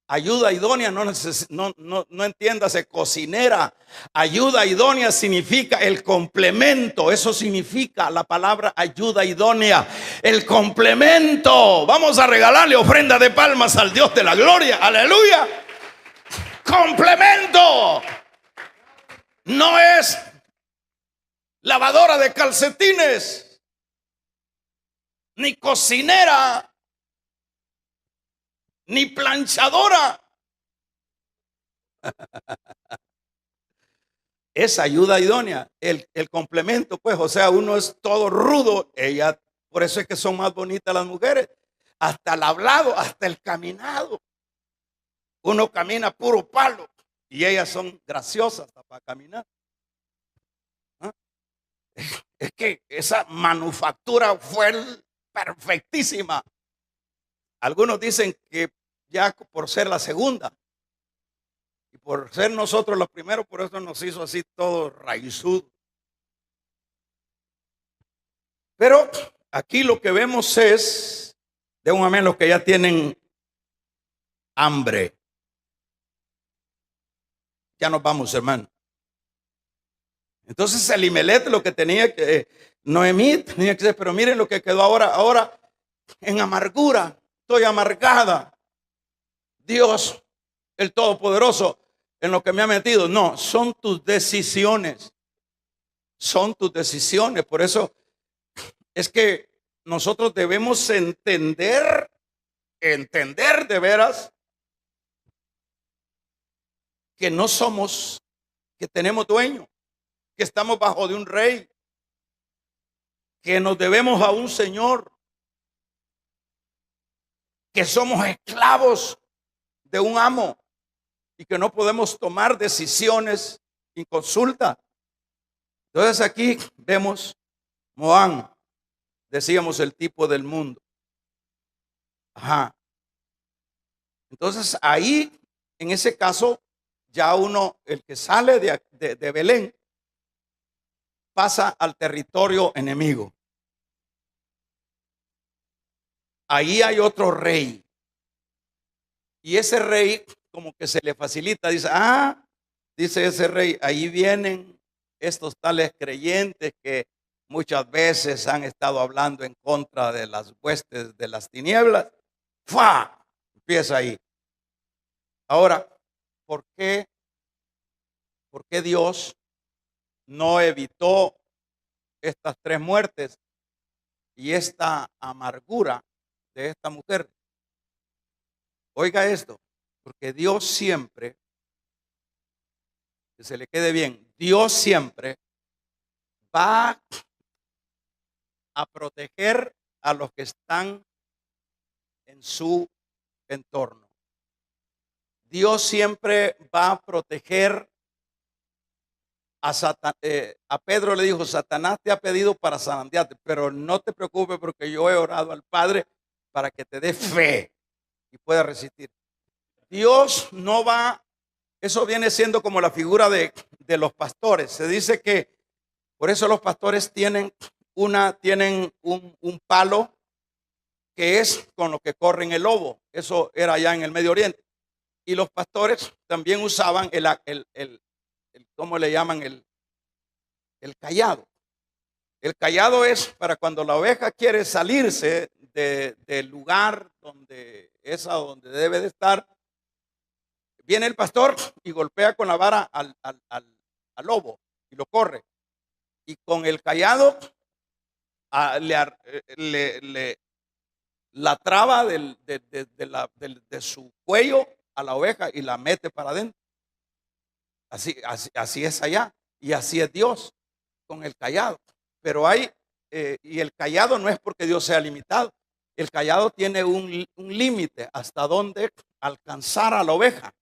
ayuda idónea, no entiéndase cocinera. Ayuda idónea significa el complemento. Eso significa la palabra ayuda idónea. El complemento. Vamos a regalarle ofrenda de palmas al Dios de la gloria. Aleluya. Complemento. No es lavadora de calcetines, ni cocinera, ni planchadora. Es ayuda idónea, el complemento, pues, o sea, uno es todo rudo, ella, por eso es que son más bonitas las mujeres, hasta el hablado, hasta el caminado. Uno camina puro palo y ellas son graciosas para caminar. ¿Ah? Es que esa manufactura fue perfectísima. Algunos dicen que ya por ser la segunda y por ser nosotros los primeros, por eso nos hizo así todo raizudo. Pero aquí lo que vemos es, de un amén, los que ya tienen hambre. Ya nos vamos, hermano. Entonces Elimelech lo que tenía que, Noemí tenía que ser, pero miren lo que quedó ahora en amargura. Estoy amargada. Dios, el Todopoderoso, en lo que me ha metido. No, son tus decisiones. Son tus decisiones. Por eso es que nosotros debemos entender de veras que no somos, que tenemos dueño, que estamos bajo de un rey, que nos debemos a un Señor, que somos esclavos de un amo y que no podemos tomar decisiones sin consulta. Entonces aquí vemos Moab, decíamos el tipo del mundo. Ajá. Entonces ahí, en ese caso, ya uno, el que sale de Belén, pasa al territorio enemigo. Ahí hay otro rey. Y ese rey como que se le facilita, dice, dice ese rey, ahí vienen estos tales creyentes que muchas veces han estado hablando en contra de las huestes de las tinieblas. ¡Fua! Empieza ahí. Ahora, ¿por qué Dios no evitó estas 3 muertes y esta amargura de esta mujer? Oiga esto, porque Dios siempre, que se le quede bien, Dios siempre va a proteger a los que están en su entorno. Dios siempre va a proteger a Pedro. Le dijo, Satanás te ha pedido para zarandearte, pero no te preocupes porque yo he orado al Padre para que te dé fe y pueda resistir. Dios no va, eso viene siendo como la figura de los pastores. Se dice que por eso los pastores tienen un palo que es con lo que corren el lobo. Eso era allá en el Medio Oriente. Y los pastores también usaban ¿cómo le llaman? El cayado. El cayado es para cuando la oveja quiere salirse del lugar donde debe de estar. Viene el pastor y golpea con la vara al lobo y lo corre. Y con el cayado la traba de su cuello a la oveja y la mete para adentro. Así es allá. Y así es Dios con el cayado. Pero y el cayado no es porque Dios sea limitado. El cayado tiene un límite hasta donde alcanzar a la oveja.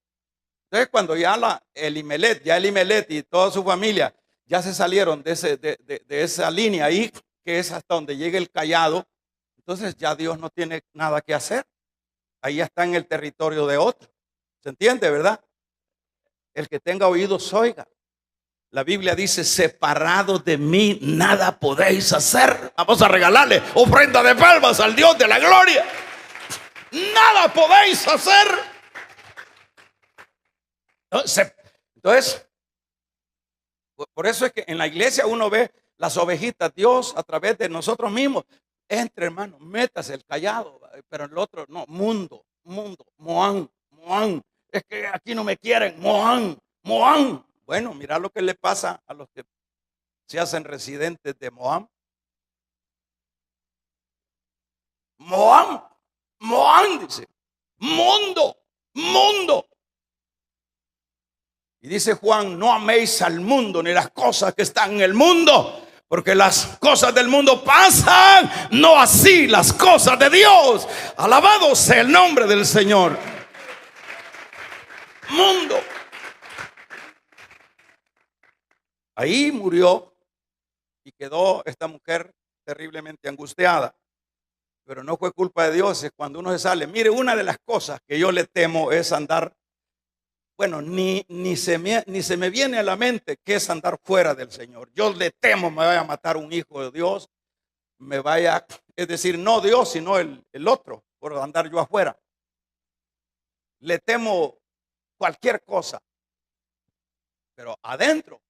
Entonces, cuando ya Elimelech y toda su familia ya se salieron de esa línea ahí, que es hasta donde llega el cayado, entonces ya Dios no tiene nada que hacer. ahí ya está en el territorio de otro. ¿Se entiende, verdad? El que tenga oídos oiga. La Biblia dice: separados de mí nada podéis hacer. Vamos a regalarle ofrenda de palmas al Dios de la gloria. Nada podéis hacer. Entonces, por eso es que en la iglesia uno ve las ovejitas. Dios a través de nosotros mismos. Entre, hermano, métase el callado. Pero el otro no, mundo, Moán. Es que aquí no me quieren, Moán. Bueno, mira lo que le pasa a los que se hacen residentes de Moab. Moab dice, mundo. Y dice Juan: no améis al mundo ni las cosas que están en el mundo, porque las cosas del mundo pasan, no así las cosas de Dios. Alabado sea el nombre del Señor. Mundo. Ahí murió y quedó esta mujer terriblemente angustiada. Pero no fue culpa de Dios, es cuando uno se sale. Mire, una de las cosas que yo le temo es andar, bueno, ni se me viene a la mente que es andar fuera del Señor. Yo le temo me vaya a matar un hijo de Dios, es decir, no Dios, sino el otro, por andar yo afuera. Le temo cualquier cosa, pero adentro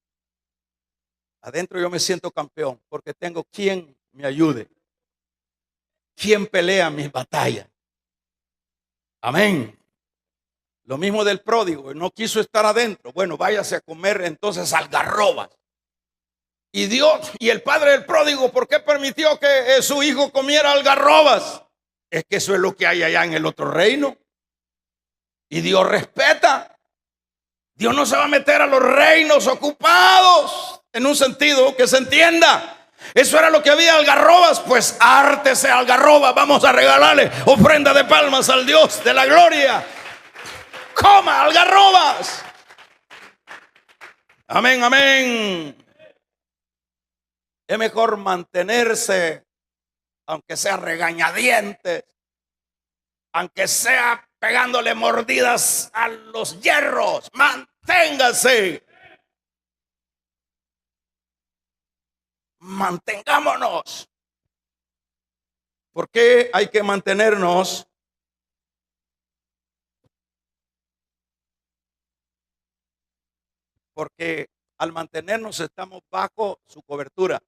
yo me siento campeón, porque tengo quien me ayude, quien pelea mis batallas. Amén. Lo mismo del pródigo, no quiso estar adentro. Bueno, váyase a comer entonces algarrobas. Y Dios, y el padre del pródigo, ¿por qué permitió que su hijo comiera algarrobas? Es que eso es lo que hay allá en el otro reino. Y Dios respeta. Dios no se va a meter a los reinos ocupados, en un sentido que se entienda. Eso era lo que había, algarrobas. Pues hártese algarrobas. Vamos a regalarle ofrenda de palmas al Dios de la gloria. Coma algarrobas. Amén. Es mejor mantenerse, aunque sea regañadientes, aunque sea pegándole mordidas a los hierros. Manténgase. Mantengámonos. ¿Por qué hay que mantenernos? Porque al mantenernos estamos bajo su cobertura.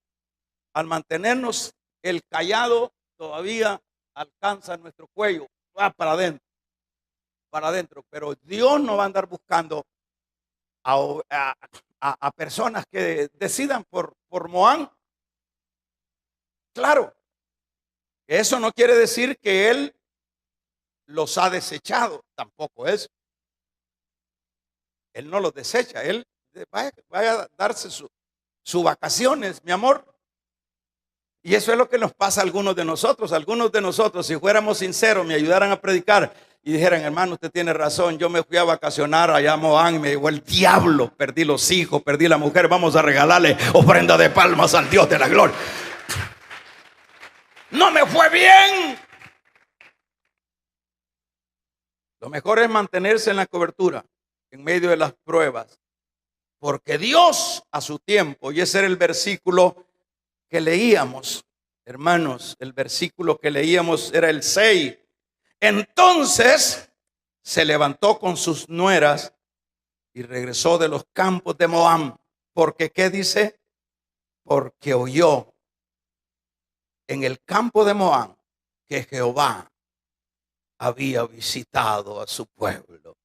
Al mantenernos, el cayado todavía alcanza nuestro cuello, va para adentro. Pero Dios no va a andar buscando a personas que decidan por Moán. Claro, eso no quiere decir que Él los ha desechado, tampoco eso. Él no los desecha, Él vaya a darse sus vacaciones, mi amor. Y eso es lo que nos pasa a algunos de nosotros. Algunos de nosotros, si fuéramos sinceros, me ayudaran a predicar y dijeran: hermano, usted tiene razón, yo me fui a vacacionar allá a Moán y me llegó el diablo, perdí los hijos, perdí la mujer, vamos a regalarle ofrenda de palmas al Dios de la gloria. No me fue bien. Lo mejor es mantenerse en la cobertura en medio de las pruebas, porque Dios a su tiempo, y ese era el versículo que leíamos, hermanos, el versículo que leíamos era el 6. Entonces se levantó con sus nueras y regresó de los campos de Moab. Porque, ¿qué dice? Porque oyó en el campo de Moab que Jehová había visitado a su pueblo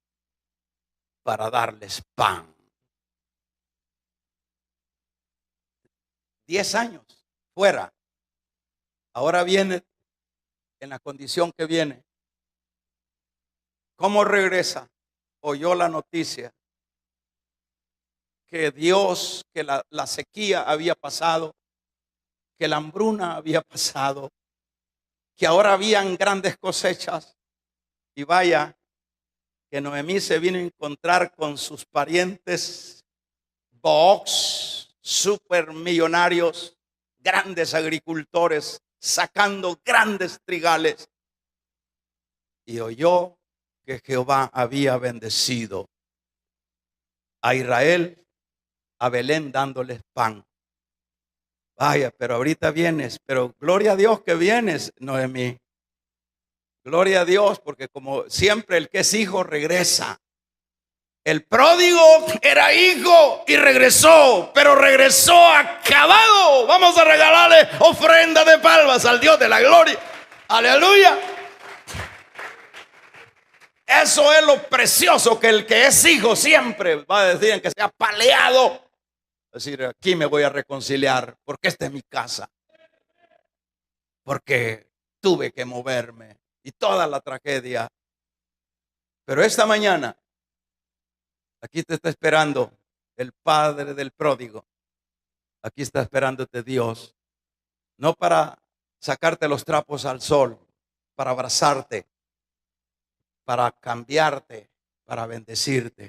para darles pan. 10 años fuera. Ahora viene en la condición que viene. ¿Cómo regresa? Oyó la noticia que Dios, que la sequía había pasado, que la hambruna había pasado, que ahora habían grandes cosechas. Y vaya que Noemí se vino a encontrar con sus parientes Booz, supermillonarios, grandes agricultores, sacando grandes trigales. y oyó que Jehová había bendecido a Israel, a Belén dándoles pan. Vaya, pero ahorita vienes, pero gloria a Dios que vienes, Noemí. Gloria a Dios, porque como siempre el que es hijo regresa. El pródigo era hijo y regresó, pero regresó acabado. Vamos a regalarle ofrenda de palmas al Dios de la gloria. Aleluya. Eso es lo precioso, que el que es hijo siempre va a decir, en que sea paleado, decir, aquí me voy a reconciliar porque esta es mi casa, porque tuve que moverme y toda la tragedia. Pero esta mañana aquí te está esperando el padre del pródigo. Aquí está esperándote Dios, no para sacarte los trapos al sol, para abrazarte, para cambiarte, para bendecirte.